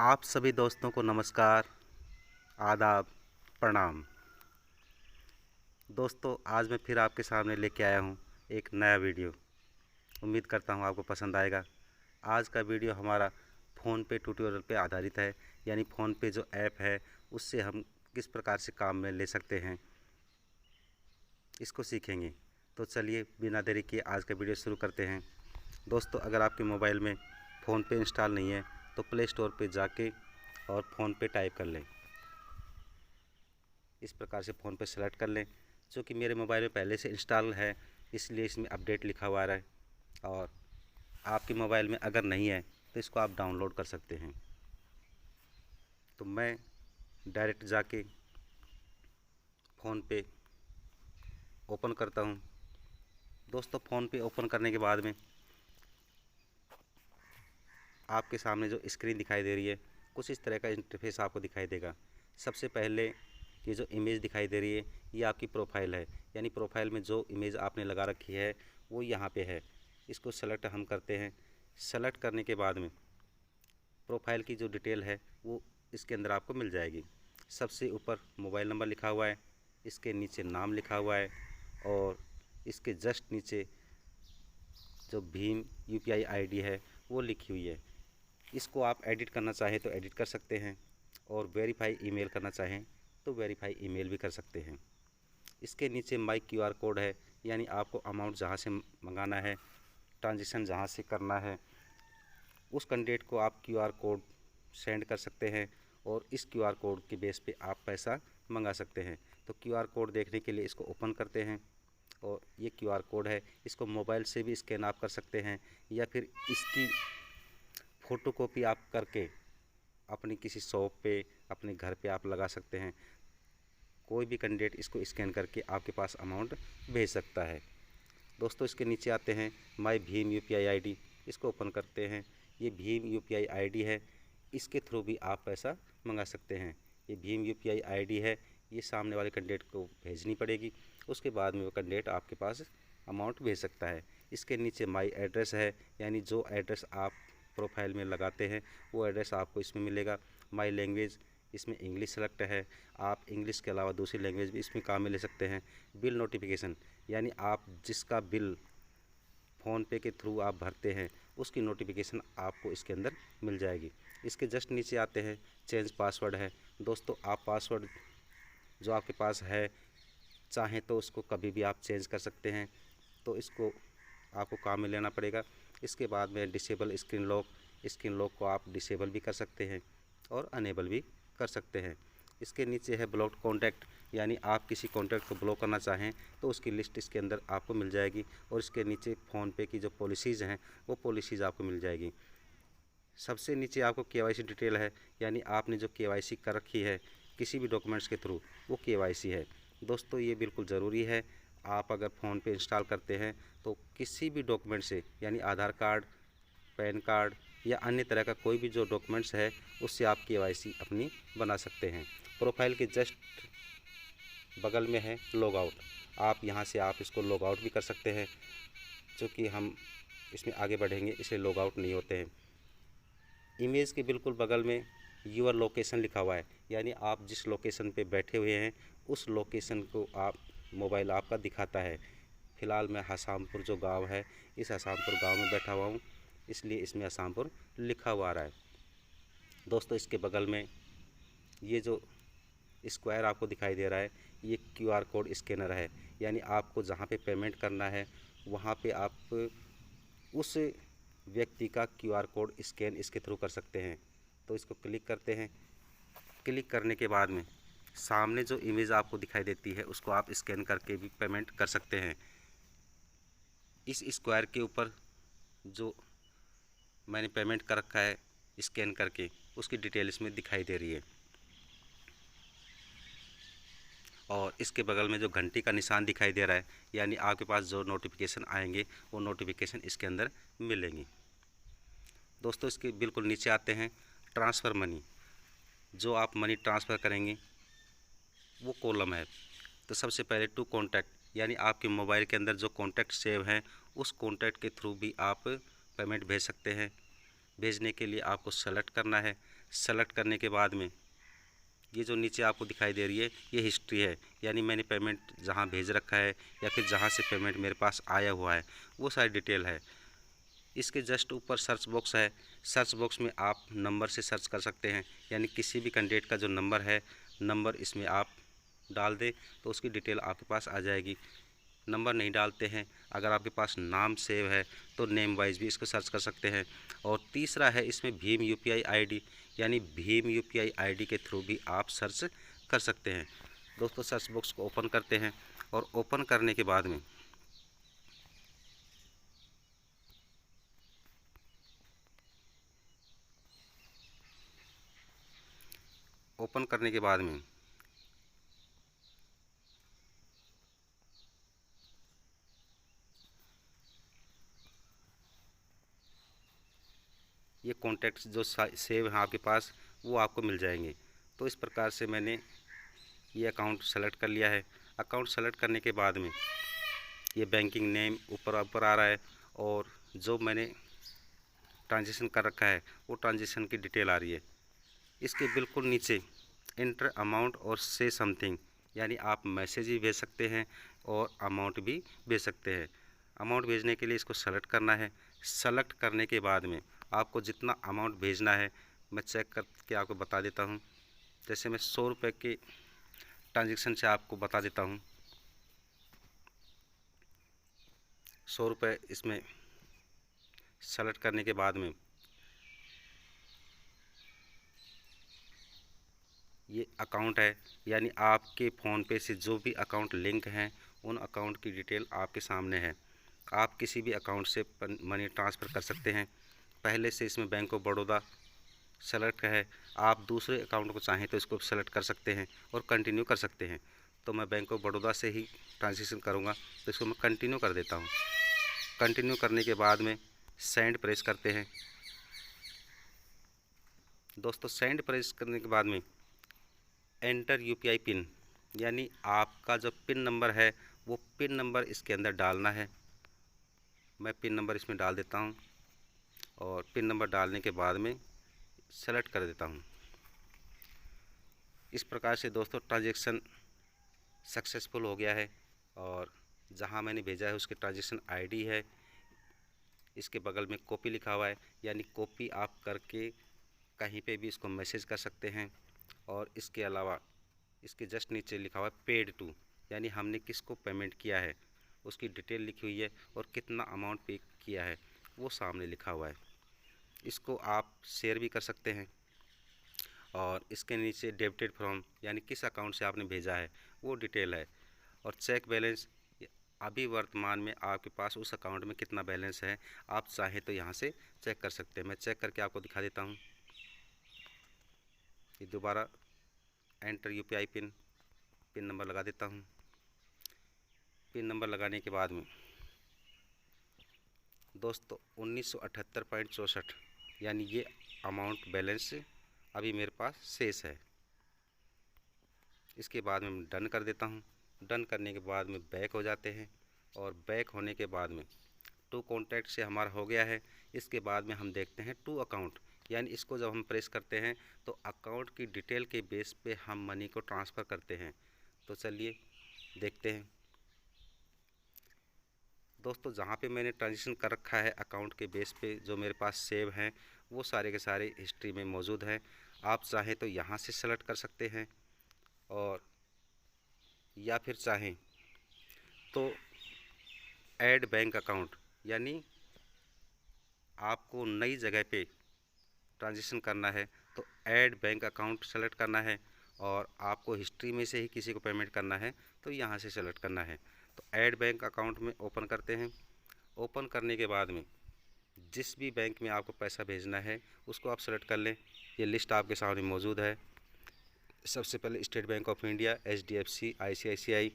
आप सभी दोस्तों को नमस्कार, आदाब, प्रणाम। दोस्तों, आज मैं फिर आपके सामने लेके आया हूँ एक नया वीडियो। उम्मीद करता हूँ आपको पसंद आएगा। आज का वीडियो हमारा फ़ोन पे ट्यूटोरियल पे आधारित है, यानी फ़ोन पे जो ऐप है उससे हम किस प्रकार से काम में ले सकते हैं, इसको सीखेंगे। तो चलिए बिना देरी किए आज का वीडियो शुरू करते हैं। दोस्तों, अगर आपके मोबाइल में फ़ोन पे इंस्टॉल नहीं है तो प्ले स्टोर पे जाके और फ़ोन पे टाइप कर लें। इस प्रकार से फ़ोन पे सेलेक्ट कर लें। जो कि मेरे मोबाइल में पहले से इंस्टॉल है, इसलिए इसमें अपडेट लिखा हुआ आ रहा है। और आपके मोबाइल में अगर नहीं है तो इसको आप डाउनलोड कर सकते हैं। तो मैं डायरेक्ट जाके फ़ोन पे ओपन करता हूँ। दोस्तों, फ़ोन पे ओपन करने के बाद में आपके सामने जो स्क्रीन दिखाई दे रही है, कुछ इस तरह का इंटरफेस आपको दिखाई देगा। सबसे पहले ये जो इमेज दिखाई दे रही है, ये आपकी प्रोफाइल है, यानी प्रोफाइल में जो इमेज आपने लगा रखी है वो यहाँ पे है। इसको सेलेक्ट हम करते हैं। सेलेक्ट करने के बाद में प्रोफाइल की जो डिटेल है वो इसके अंदर आपको मिल जाएगी। सबसे ऊपर मोबाइल नंबर लिखा हुआ है, इसके नीचे नाम लिखा हुआ है, और इसके जस्ट नीचे जो भीम यूपीआई आईडी है वो लिखी हुई है। इसको आप एडिट करना चाहें तो एडिट कर सकते हैं, और वेरीफाई ईमेल करना चाहें तो वेरीफाई ईमेल भी कर सकते हैं। इसके नीचे माई क्यूआर कोड है, यानी आपको अमाउंट जहाँ से मंगाना है, ट्रांजेक्शन जहाँ से करना है, उस कैंडिडेट को आप क्यूआर कोड सेंड कर सकते हैं, और इस क्यूआर कोड के बेस पे आप पैसा मंगा सकते हैं। तो क्यूआर कोड देखने के लिए इसको ओपन करते हैं, और ये क्यूआर कोड है, इसको मोबाइल से भी स्कैन आप कर सकते हैं, या फिर इसकी फ़ोटोकॉपी आप करके अपनी किसी शॉप पे, अपने घर पे आप लगा सकते हैं। कोई भी कैंडिडेट इसको स्कैन करके आपके पास अमाउंट भेज सकता है। दोस्तों, इसके नीचे आते हैं माई भीम यूपीआई आईडी, इसको ओपन करते हैं। ये भीम यूपीआई आईडी है, इसके थ्रू भी आप पैसा मंगा सकते हैं। ये भीम यूपीआई आईडी है, ये सामने वाले कैंडिडेट को भेजनी पड़ेगी, उसके बाद में वो कैंडिडेट आपके पास अमाउंट भेज सकता है। इसके नीचे माई एड्रेस है, यानी जो एड्रेस आप प्रोफाइल में लगाते हैं वो एड्रेस आपको इसमें मिलेगा। माई लैंग्वेज, इसमें इंग्लिश सेलेक्ट है, आप इंग्लिश के अलावा दूसरी लैंग्वेज भी इसमें काम में ले सकते हैं। बिल नोटिफिकेशन, यानी आप जिसका बिल फ़ोन पे के थ्रू आप भरते हैं उसकी नोटिफिकेशन आपको इसके अंदर मिल जाएगी। इसके जस्ट नीचे आते हैं चेंज पासवर्ड है। दोस्तों, आप पासवर्ड जो आपके पास है चाहें तो उसको कभी भी आप चेंज कर सकते हैं, तो इसको आपको काम में लेना पड़ेगा। इसके बाद में डिसेबल स्क्रीन लॉक को आप डिसेबल भी कर सकते हैं और अनेबल भी कर सकते हैं। इसके नीचे है ब्लॉक कॉन्टैक्ट, यानी आप किसी कॉन्टैक्ट को ब्लॉक करना चाहें तो उसकी लिस्ट इसके अंदर आपको मिल जाएगी, और इसके नीचे फ़ोन पे की जो पॉलिसीज़ हैं वो पॉलिसीज़ आपको मिल जाएगी। सबसे नीचे आपको केवाईसी डिटेल है, यानी आपने जो केवाईसी कर रखी है किसी भी डॉक्यूमेंट्स के थ्रू, वो केवाईसी है। दोस्तों, ये बिल्कुल ज़रूरी है। आप अगर फ़ोन पे इंस्टॉल करते हैं तो किसी भी डॉक्यूमेंट से, यानी आधार कार्ड, पैन कार्ड या अन्य तरह का कोई भी जो डॉक्यूमेंट्स है उससे आप केवाईसी अपनी बना सकते हैं। प्रोफाइल के जस्ट बगल में है लॉग आउट, आप यहाँ से आप इसको लॉग आउट भी कर सकते हैं। चूँकि हम इसमें आगे बढ़ेंगे इसलिए लॉग आउट नहीं होते हैं। इमेज के बिल्कुल बगल में यूर लोकेशन लिखा हुआ है, यानी आप जिस लोकेशन पे बैठे हुए हैं उस लोकेशन को आप मोबाइल आपका दिखाता है। फ़िलहाल मैं हसामपुर जो गांव है, इस हसामपुर गांव में बैठा हुआ हूँ, इसलिए इसमें हसामपुर लिखा हुआ आ रहा है। दोस्तों, इसके बगल में ये जो स्क्वायर आपको दिखाई दे रहा है, ये क्यूआर कोड स्कैनर है, यानी आपको जहाँ पे पेमेंट करना है वहाँ पे आप उस व्यक्ति का क्यूआर कोड स्कैन इसके थ्रू कर सकते हैं। तो इसको क्लिक करते हैं। क्लिक करने के बाद में सामने जो इमेज आपको दिखाई देती है उसको आप स्कैन करके भी पेमेंट कर सकते हैं। इस स्क्वायर के ऊपर जो मैंने पेमेंट कर रखा है स्कैन करके, उसकी डिटेल इसमें दिखाई दे रही है, और इसके बगल में जो घंटी का निशान दिखाई दे रहा है, यानी आपके पास जो नोटिफिकेशन आएंगे वो नोटिफिकेशन इसके अंदर मिलेंगी। दोस्तों, इसके बिल्कुल नीचे आते हैं ट्रांसफ़र मनी, जो आप मनी ट्रांसफ़र करेंगे वो कॉलम है। तो सबसे पहले टू कॉन्टैक्ट, यानी आपके मोबाइल के अंदर जो कॉन्टैक्ट सेव हैं उस कॉन्टैक्ट के थ्रू भी आप पेमेंट भेज सकते हैं। भेजने के लिए आपको सेलेक्ट करना है। सेलेक्ट करने के बाद में ये जो नीचे आपको दिखाई दे रही है ये हिस्ट्री है, यानी मैंने पेमेंट जहाँ भेज रखा है या फिर जहाँ से पेमेंट मेरे पास आया हुआ है वो सारी डिटेल है। इसके जस्ट ऊपर सर्च बॉक्स है। सर्च बॉक्स में आप नंबर से सर्च कर सकते हैं, यानी किसी भी कैंडिडेट का जो नंबर है, नंबर इसमें आप डाल दें तो उसकी डिटेल आपके पास आ जाएगी। नंबर नहीं डालते हैं, अगर आपके पास नाम सेव है तो नेम वाइज भी इसको सर्च कर सकते हैं। और तीसरा है इसमें भीम यूपीआई आईडी, यानी भीम यूपीआई आईडी के थ्रू भी आप सर्च कर सकते हैं। दोस्तों सर्च बॉक्स को ओपन करते हैं और ओपन करने के बाद में ये कॉन्टैक्ट्स जो सेव हैं आपके पास वो आपको मिल जाएंगे। तो इस प्रकार से मैंने ये अकाउंट सेलेक्ट कर लिया है। अकाउंट सेलेक्ट करने के बाद में ये बैंकिंग नेम ऊपर ऊपर आ रहा है और जो मैंने ट्रांजेक्शन कर रखा है वो ट्रांजेक्शन की डिटेल आ रही है। इसके बिल्कुल नीचे एंटर अमाउंट और से समथिंग, यानी आप मैसेज भी भेज सकते हैं और अमाउंट भी भेज सकते हैं। अमाउंट भेजने के लिए इसको सेलेक्ट करना है। सेलेक्ट करने के बाद में आपको जितना अमाउंट भेजना है मैं चेक करके आपको बता देता हूँ। जैसे मैं 100 रुपये के ट्रांजेक्शन से आपको बता देता हूँ। 100 रुपये इसमें सेलेक्ट करने के बाद में ये अकाउंट है, यानी आपके फ़ोन पे से जो भी अकाउंट लिंक हैं उन अकाउंट की डिटेल आपके सामने है। आप किसी भी अकाउंट से मनी ट्रांसफ़र कर सकते हैं। पहले से इसमें बैंक ऑफ बड़ौदा सेलेक्ट है, आप दूसरे अकाउंट को चाहें तो इसको सेलेक्ट कर सकते हैं और कंटिन्यू कर सकते हैं। तो मैं बैंक ऑफ बड़ौदा से ही ट्रांजेक्शन करूँगा तो इसको मैं कंटिन्यू कर देता हूँ। कंटिन्यू करने के बाद में सेंड प्रेस करते हैं। दोस्तों सेंड प्रेस करने के बाद में एंटर यूपीआई पिन, यानी आपका जो पिन नंबर है वो पिन नंबर इसके अंदर डालना है। मैं पिन नंबर इसमें डाल देता हूँ और पिन नंबर डालने के बाद में सेलेक्ट कर देता हूँ। इस प्रकार से दोस्तों ट्रांजेक्शन सक्सेसफुल हो गया है और जहाँ मैंने भेजा है उसकी ट्रांजेक्शन आईडी है। इसके बगल में कॉपी लिखा हुआ है, यानी कॉपी आप करके कहीं पे भी इसको मैसेज कर सकते हैं। और इसके अलावा इसके जस्ट नीचे लिखा हुआ है पेड टू, यानी हमने किसको पेमेंट किया है उसकी डिटेल लिखी हुई है और कितना अमाउंट पे किया है वो सामने लिखा हुआ है। इसको आप शेयर भी कर सकते हैं। और इसके नीचे डेबिटेड फ्रॉम, यानी किस अकाउंट से आपने भेजा है वो डिटेल है। और चेक बैलेंस, अभी वर्तमान में आपके पास उस अकाउंट में कितना बैलेंस है आप चाहें तो यहाँ से चेक कर सकते हैं। मैं चेक करके आपको दिखा देता हूँ। ये दोबारा एंटर यूपीआई पिन नंबर लगा देता हूँ। पिन नंबर लगाने के बाद में दोस्तों 1978.64, यानी ये अमाउंट बैलेंस अभी मेरे पास शेष है। इसके बाद में मैं डन कर देता हूँ। डन करने के बाद में बैक हो जाते हैं और बैक होने के बाद में टू कॉन्टैक्ट से हमारा हो गया है। इसके बाद में हम देखते हैं टू अकाउंट, यानी इसको जब हम प्रेस करते हैं तो अकाउंट की डिटेल के बेस पे हम मनी को ट्रांसफ़र करते हैं। तो चलिए देखते हैं। दोस्तों जहाँ पे मैंने ट्रांजेक्शन कर रखा है अकाउंट के बेस पे जो मेरे पास सेव हैं वो सारे के सारे हिस्ट्री में मौजूद हैं। आप चाहें तो यहाँ से सेलेक्ट कर सकते हैं और या फिर चाहें तो ऐड बैंक अकाउंट, यानी आपको नई जगह पे ट्रांजेक्शन करना है तो ऐड बैंक अकाउंट सेलेक्ट करना है। और आपको हिस्ट्री में से ही किसी को पेमेंट करना है तो यहाँ से सेलेक्ट करना है। तो ऐड बैंक अकाउंट में ओपन करते हैं। ओपन करने के बाद में जिस भी बैंक में आपको पैसा भेजना है उसको आप सेलेक्ट कर लें। ये लिस्ट आपके सामने मौजूद है। सबसे पहले state bank of India, HDFC, ICICI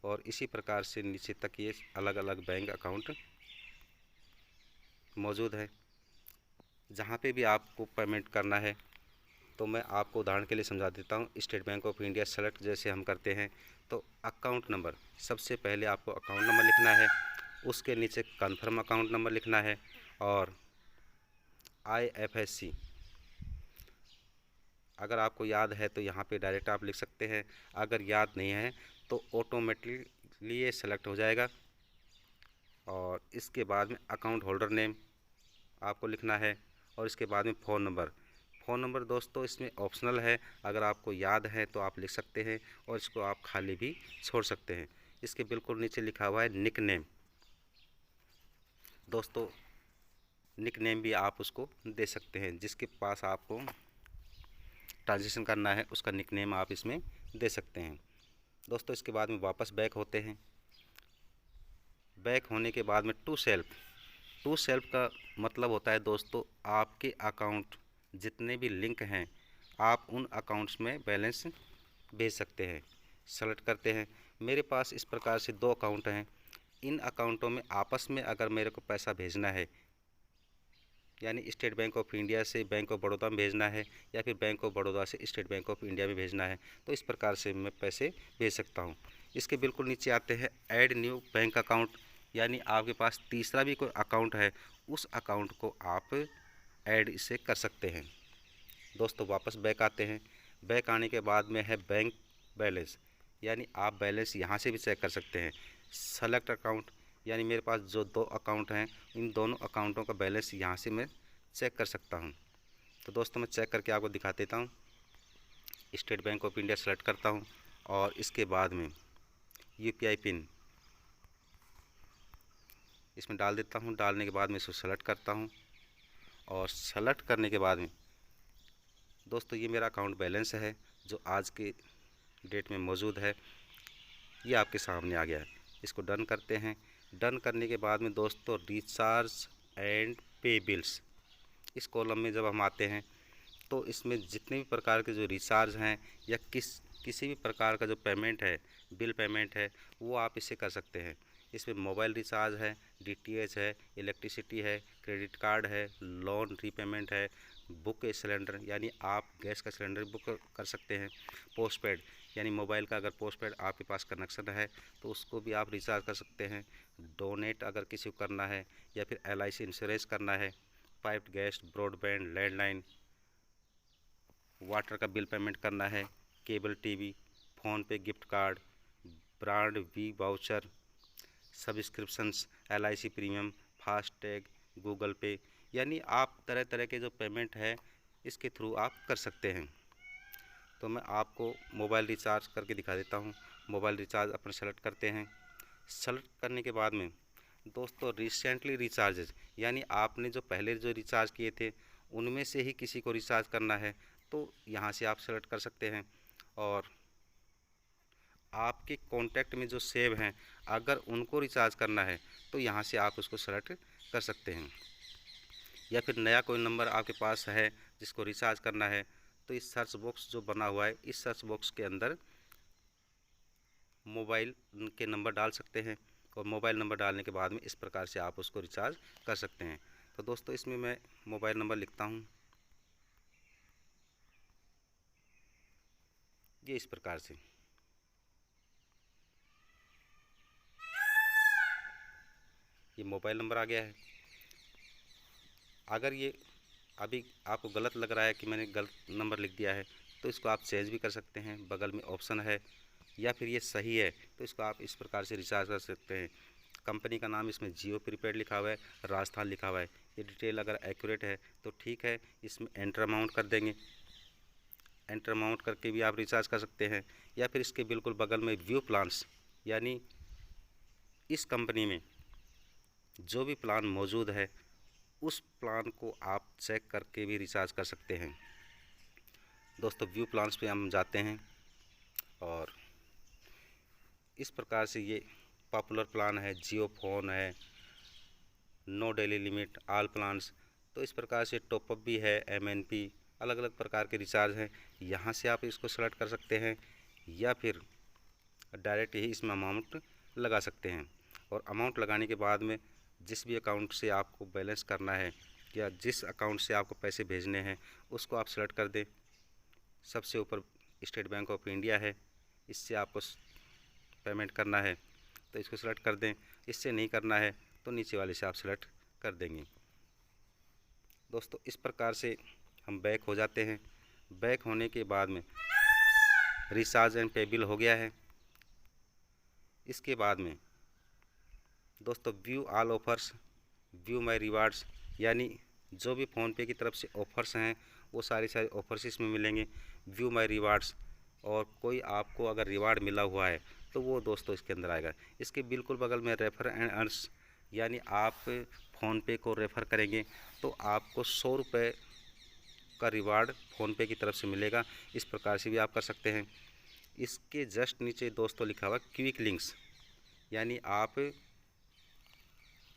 और इसी प्रकार से नीचे तक ये अलग अलग बैंक अकाउंट मौजूद है। जहाँ पे भी आपको पेमेंट करना है तो मैं आपको उदाहरण के लिए समझा देता हूँ। State bank of India select जैसे हम करते हैं तो अकाउंट नंबर, सबसे पहले आपको अकाउंट नंबर लिखना है, उसके नीचे कन्फर्म अकाउंट नंबर लिखना है और IFSC। अगर आपको याद है तो यहाँ पे डायरेक्ट आप लिख सकते हैं, अगर याद नहीं है तो ऑटोमेटिकली ये सेलेक्ट हो जाएगा। और इसके बाद में अकाउंट होल्डर नेम आपको लिखना है और इसके बाद में फ़ोन नंबर। फ़ोन नंबर दोस्तों इसमें ऑप्शनल है, अगर आपको याद है तो आप लिख सकते हैं और इसको आप खाली भी छोड़ सकते हैं। इसके बिल्कुल नीचे लिखा हुआ है निक नेम। दोस्तों निक नेम भी आप उसको दे सकते हैं, जिसके पास आपको ट्रांजेक्शन करना है उसका निक नेम आप इसमें दे सकते हैं। दोस्तों इसके बाद में वापस बैक होते हैं। बैक होने के बाद में टू सेल्फ का मतलब होता है दोस्तों, आपके अकाउंट जितने भी लिंक हैं आप उन अकाउंट्स में बैलेंस भेज सकते हैं। सेलेक्ट करते हैं। मेरे पास इस प्रकार से 2 अकाउंट हैं। इन अकाउंटों में आपस में अगर मेरे को पैसा भेजना है, यानी स्टेट बैंक ऑफ इंडिया से बैंक ऑफ बड़ौदा में भेजना है या फिर बैंक ऑफ बड़ौदा से स्टेट बैंक ऑफ इंडिया में भेजना है, तो इस प्रकार से मैं पैसे भेज सकता हूँ। इसके बिल्कुल नीचे आते हैं ऐड न्यू बैंक अकाउंट, यानी आपके पास तीसरा भी कोई अकाउंट है, उस अकाउंट को आप ऐड इसे कर सकते हैं। दोस्तों वापस बैक आते हैं। बैक आने के बाद में है बैंक बैलेंस, यानी आप बैलेंस यहाँ से भी चेक कर सकते हैं। सेलेक्ट अकाउंट, यानी मेरे पास जो 2 अकाउंट हैं इन दोनों अकाउंटों का बैलेंस यहाँ से मैं चेक कर सकता हूँ। तो दोस्तों मैं चेक करके आपको दिखा देता हूँ। State bank of India select करता हूँ और इसके बाद में UPI पिन इसमें डाल देता हूँ। डालने के बाद में इसको सेलेक्ट करता हूँ और सेलेक्ट करने के बाद में दोस्तों ये मेरा अकाउंट बैलेंस है जो आज के डेट में मौजूद है, ये आपके सामने आ गया है। इसको डन करते हैं। डन करने के बाद में दोस्तों रिचार्ज एंड पे बिल्स, इस कॉलम में जब हम आते हैं तो इसमें जितने भी प्रकार के जो रिचार्ज हैं या किसी भी प्रकार का जो पेमेंट है, बिल पेमेंट है, वो आप इससे कर सकते हैं। इसमें मोबाइल रिचार्ज है, DTH है, इलेक्ट्रिसिटी है, क्रेडिट कार्ड है, लोन रीपेमेंट है, बुक सिलेंडर यानी आप गैस का सिलेंडर बुक कर सकते हैं। पोस्टपेड यानी मोबाइल का अगर पोस्टपेड आपके पास कनेक्शन है तो उसको भी आप रिचार्ज कर सकते हैं। डोनेट अगर किसी को करना है या फिर LIC इंश्योरेंस करना है, piped gas, broadband, landline, water का बिल पेमेंट करना है, cable TV, PhonePe gift card, brand वी voucher, subscriptions, LIC premium, FASTag, Google Pay, यानी आप तरह तरह के जो पेमेंट है इसके थ्रू आप कर सकते हैं। तो मैं आपको मोबाइल रिचार्ज करके दिखा देता हूँ। मोबाइल रिचार्ज अपन सेलेक्ट करते हैं। सेलेक्ट करने के बाद में दोस्तों रिसेंटली रिचार्जेज, यानी आपने जो पहले जो रिचार्ज किए थे उनमें से ही किसी को रिचार्ज करना है तो यहाँ से आप सेलेक्ट कर सकते हैं। और आपके कॉन्टैक्ट में जो सेव हैं अगर उनको रिचार्ज करना है तो यहाँ से आप उसको सेलेक्ट कर सकते हैं। या फिर नया कोई नंबर आपके पास है जिसको रिचार्ज करना है तो इस सर्च बॉक्स जो बना हुआ है इस सर्च बॉक्स के अंदर मोबाइल के नंबर डाल सकते हैं और मोबाइल नंबर डालने के बाद में इस प्रकार से आप उसको रिचार्ज कर सकते हैं। तो दोस्तों इसमें मैं मोबाइल नंबर लिखता हूँ, ये इस प्रकार से। ये मोबाइल नंबर आ गया है। अगर ये अभी आपको गलत लग रहा है कि मैंने गलत नंबर लिख दिया है तो इसको आप चेंज भी कर सकते हैं, बगल में ऑप्शन है। या फिर ये सही है तो इसको आप इस प्रकार से रिचार्ज कर सकते हैं। कंपनी का नाम इसमें जियो प्रीपेड लिखा हुआ है, राजस्थान लिखा हुआ है। ये डिटेल अगर एक्यूरेट है तो ठीक है, इसमें एंटर अमाउंट कर देंगे। एंटर अमाउंट करके भी आप रिचार्ज कर सकते हैं। या फिर इसके बिल्कुल बगल में व्यू प्लान्स, यानी इस कंपनी में जो भी प्लान मौजूद है उस प्लान को आप चेक करके भी रिचार्ज कर सकते हैं। दोस्तों व्यू प्लान्स पे हम जाते हैं और इस प्रकार से ये पॉपुलर प्लान है, जियो फोन है, no daily limit, all plans. तो इस प्रकार से टॉपअप भी है, MNP, अलग अलग प्रकार के रिचार्ज हैं। यहाँ से आप इसको सेलेक्ट कर सकते हैं या फिर डायरेक्ट यही इसमें अमाउंट लगा सकते हैं। और अमाउंट लगाने के बाद में जिस भी अकाउंट से आपको बैलेंस करना है या जिस अकाउंट से आपको पैसे भेजने हैं उसको आप सेलेक्ट कर दें। सबसे ऊपर स्टेट बैंक ऑफ इंडिया है, इससे आपको पेमेंट करना है तो इसको सेलेक्ट कर दें। इससे नहीं करना है तो नीचे वाले से आप सेलेक्ट कर देंगे। दोस्तों इस प्रकार से हम बैक हो जाते हैं। बैक होने के बाद में रिचार्ज एंड पेबल हो गया है। इसके बाद में दोस्तों व्यू ऑल ऑफर्स, व्यू माई रिवार्ड्स, यानी जो भी फ़ोनपे की तरफ से ऑफ़र्स हैं वो सारे ऑफ़र्स इसमें मिलेंगे। व्यू माई रिवार्ड्स, और कोई आपको अगर रिवार्ड मिला हुआ है तो वो दोस्तों इसके अंदर आएगा। इसके बिल्कुल बगल में रेफ़र एंड अर्न्स, यानी आप फ़ोनपे को रेफ़र करेंगे तो आपको 100 रुपये का रिवार्ड फ़ोनपे की तरफ से मिलेगा। इस प्रकार से भी आप कर सकते हैं। इसके जस्ट नीचे दोस्तों लिखा हुआ क्विक लिंक्स, यानी आप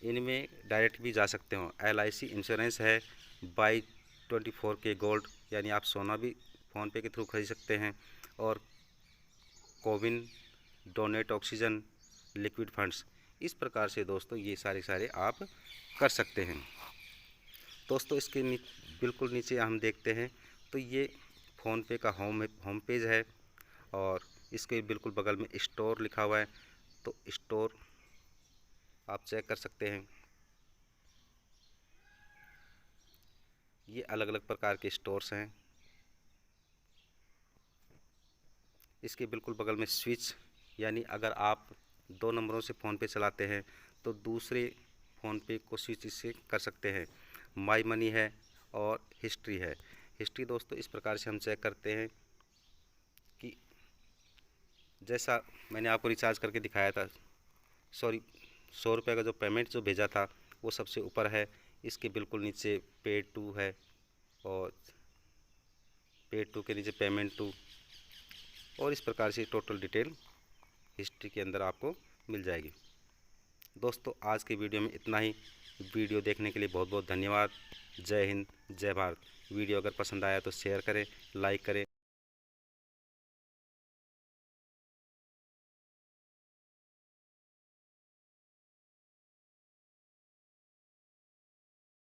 इनमें डायरेक्ट भी जा सकते हो। LIC इंश्योरेंस है, बाई 24K गोल्ड, यानी आप सोना भी फ़ोनपे के थ्रू खरीद सकते हैं। और CoWIN, donate oxygen, liquid funds, इस प्रकार से दोस्तों ये सारे आप कर सकते हैं। दोस्तों इसके बिल्कुल नीचे हम देखते हैं तो ये फ़ोनपे का होम पेज है, और इसके बिल्कुल बगल में स्टोर लिखा हुआ है। तो स्टोर आप चेक कर सकते हैं। ये अलग अलग प्रकार के स्टोर्स हैं। इसके बिल्कुल बगल में स्विच, यानी अगर आप 2 नंबरों से फ़ोनपे चलाते हैं तो दूसरे फ़ोनपे को स्विच से कर सकते हैं। माई मनी है और हिस्ट्री है। हिस्ट्री दोस्तों इस प्रकार से हम चेक करते हैं कि जैसा मैंने आपको रिचार्ज करके दिखाया था, 100 रुपये का जो पेमेंट जो भेजा था वो सबसे ऊपर है। इसके बिल्कुल नीचे पे टू है, और पे टू के नीचे पेमेंट टू, और इस प्रकार से टोटल डिटेल हिस्ट्री के अंदर आपको मिल जाएगी। दोस्तों आज की वीडियो में इतना ही। वीडियो देखने के लिए बहुत बहुत धन्यवाद। जय हिंद, जय भारत। वीडियो अगर पसंद आया तो शेयर करें, लाइक करें।